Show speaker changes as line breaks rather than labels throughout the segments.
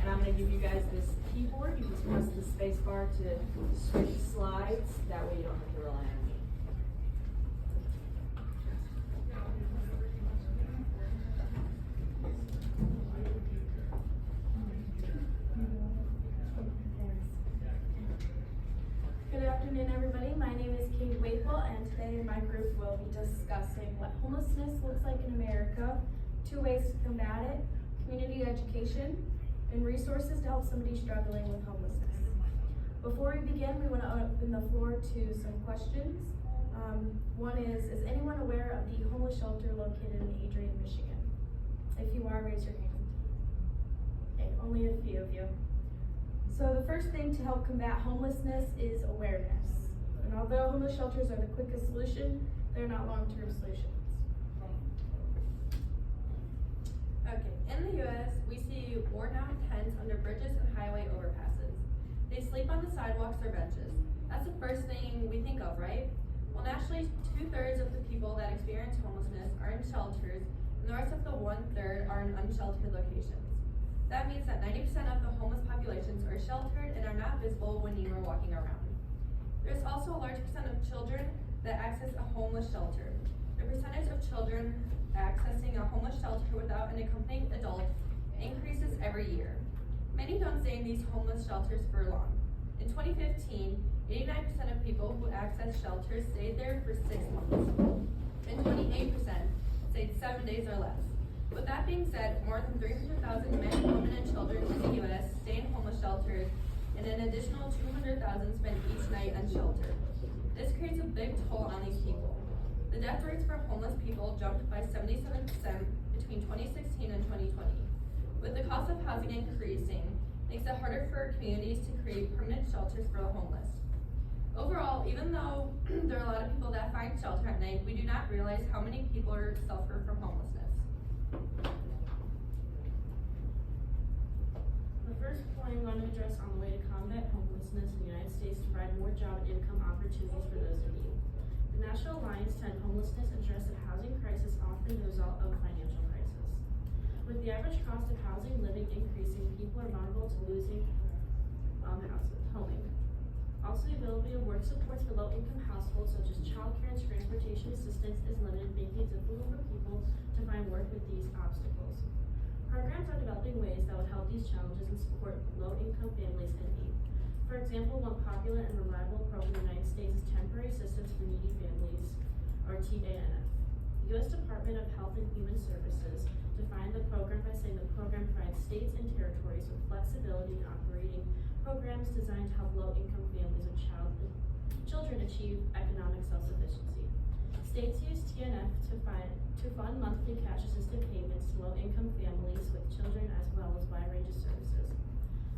And I'm going to give you guys this keyboard. You just press the space bar to switch slides. That way you don't have to rely on me.
Good afternoon, everybody. My name is Kate Waple, and today my group will be discussing what homelessness looks like in America, 2 ways to combat it, community education, and resources to help somebody struggling with homelessness. Before we begin, we want to open the floor to some questions. One is anyone aware of the homeless shelter located in Adrian, Michigan? If you are, raise your hand. Okay, only a few of you. So the first thing to help combat homelessness is awareness. And although homeless shelters are the quickest solution, they're not long-term solutions.
Okay, in the U.S., we see worn-out tents under bridges and highway overpasses. They sleep on the sidewalks or benches. That's the first thing we think of, right? Well, nationally, 2/3 of the people that experience homelessness are in shelters, and the rest of the 1/3 are in unsheltered locations. That means that 90% of the homeless populations are sheltered and are not visible when you are walking around. There's also a large percent of children that access a homeless shelter. The percentage of children accessing a homeless shelter without an accompanying adult increases every year. Many don't stay in these homeless shelters for long. In 2015, 89% of people who access shelters stayed there for 6 months, and 28% stayed 7 days or less. With that being said, more than 300,000 men, women, and children in the U.S. stay in homeless shelters, and an additional 200,000 spend each night unsheltered. This creates a big toll on these people. The death rates for homeless people jumped by 77% between 2016 and 2020. With the cost of housing increasing, it makes it harder for communities to create permanent shelters for the homeless. Overall, even though there are a lot of people that find shelter at night, we do not realize how many people suffer from homelessness.
The first point I'm going to address on the way to combat homelessness in the United States to provide more job and income opportunities for those in need. The National Alliance to End Homelessness addressed the housing crisis, often the result of a financial crisis. With the average cost of housing living increasing, people are vulnerable to losing homing. Also, the ability of work supports for low-income households, such as child care and transportation assistance, is limited, making it difficult for people to find work with these obstacles. Programs are developing ways that would help these challenges and support low-income families in need. For example, one popular and reliable program in the United States is Temporary Assistance for Needy Families, or TANF. The U.S. Department of Health and Human Services defined the program by saying the program provides states and territories with flexibility in operating programs designed to help low-income families with children achieve economic self-sufficiency. States use TANF to fund monthly cash-assisted payments to low-income families with children, as well as a wide range of services.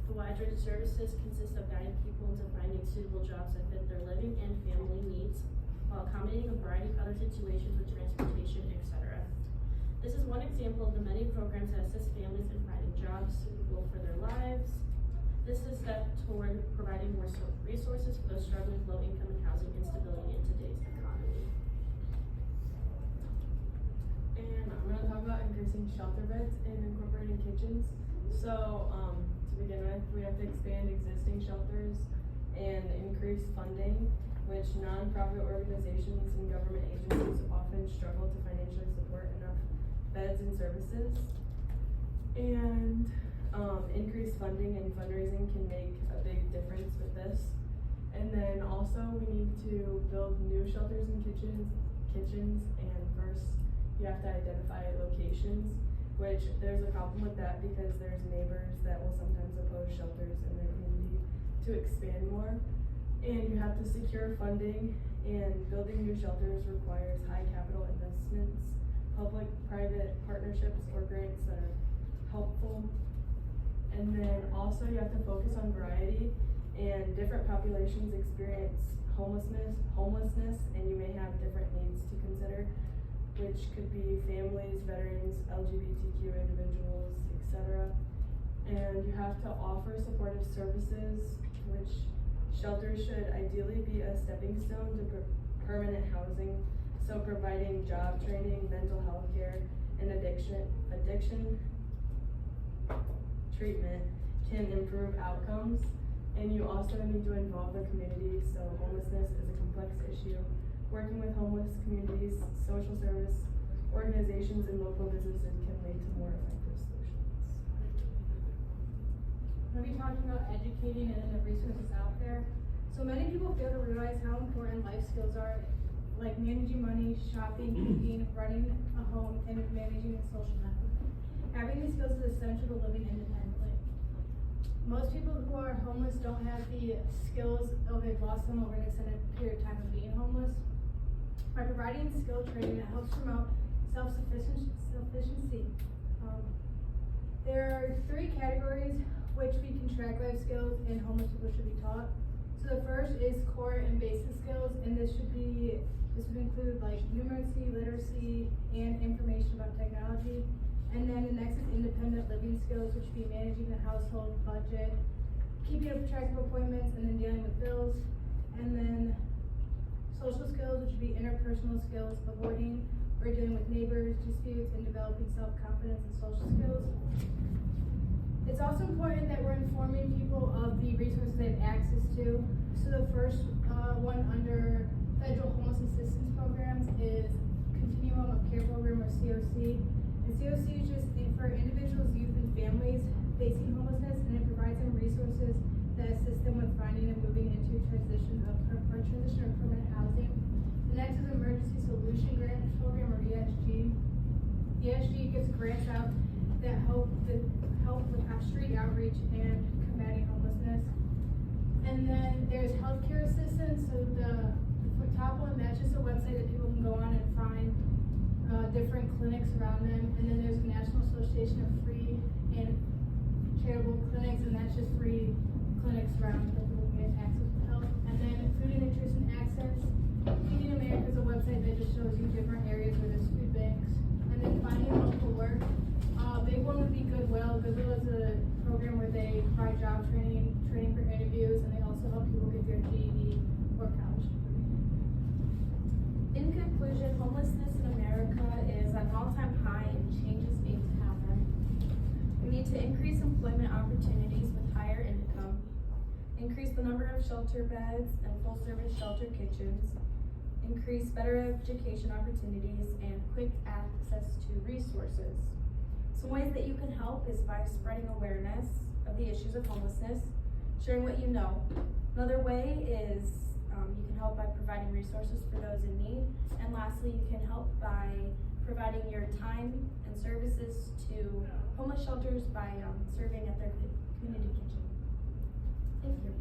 The wide range of services consists of guiding people into finding suitable jobs that fit their living and family needs, while accommodating a variety of other situations with transportation, etc. This is one example of the many programs that assist families in finding jobs suitable for their lives. This is a step toward providing more resources for those struggling with low income and housing instability in today's economy.
And I'm going to talk about increasing shelter beds and incorporating kitchens. So, to begin with, we have to expand existing shelters and increase funding, which nonprofit organizations and government agencies often struggle to financially support enough beds and services. And increased funding and fundraising can make a big difference with this. And then also we need to build new shelters and kitchens, and first you have to identify locations, which there's a problem with that because there's neighbors that will sometimes oppose shelters in their community to expand more. And you have to secure funding, and building new shelters requires high capital investments, public-private partnerships or grants that are helpful. And then also you have to focus on variety, and different populations experience homelessness, and you may have different needs to consider, which could be families, veterans, LGBTQ individuals, etc. And you have to offer supportive services, which shelters should ideally be a stepping stone to permanent housing, so providing job training, mental health care, and addiction treatment can improve outcomes. And you also need to involve the community, so homelessness is a complex issue. Working with homeless communities, social service organizations, and local businesses can lead to more effective solutions.
We'll be talking about educating and then the resources out there. So many people fail to realize how important life skills are, like managing money, shopping, eating, running a home, and managing a social network. Having these skills is essential to living independently. Most people who are homeless don't have the skills, or they've lost them over an extended period of time of being homeless. By providing skill training, it helps promote self-sufficiency. There are 3 categories which we can track life skills and homeless people should be taught. So the first is core and basic skills, and this would include like numeracy, literacy, and information about technology. And then the next is independent living skills, which would be managing the household budget, keeping track of appointments, and then dealing with bills. And then social skills, which would be interpersonal skills, avoiding or dealing with neighbors, disputes, and developing self-confidence and social skills. It's also important that we're informing people of the resources they have access to. So the first one under Federal Homeless Assistance Programs is Continuum of Care Program, or COC. And COC is just for individuals, youth, and families facing homelessness, and it provides them resources that assist them with finding and moving into transition or permanent housing. The next is Emergency Solution Grant Program, or ESG. ESG gives grants out that help with street outreach and combating homelessness. And then there's healthcare assistance. So the top one, that's just a website that people can go on and find different clinics around them. And then there's the National Association of Free and Charitable Clinics, and that's just free clinics around that people can get access to health. And then Food and Nutrition Access. Feeding America is a website that just shows you different areas where there's food banks. And then finding local work. Big one would be Goodwill. Goodwill is a program where they provide job training for interviews, and they also help people get their GED or college degree.
In conclusion, homelessness in America is at an all-time high and changes need to happen. We need to increase employment opportunities with higher income, increase the number of shelter beds and full-service shelter kitchens, increase better education opportunities, and quick access to resources. Some ways that you can help is by spreading awareness of the issues of homelessness, sharing what you know. Another way is you can help by providing resources for those in need. And lastly, you can help by providing your time and services to homeless shelters by serving at their community kitchen. Thank you.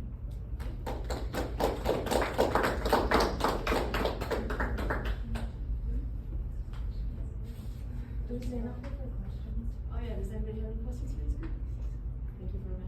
Do we stand up for questions?
Oh yeah, does anybody have any questions for this group? Thank you for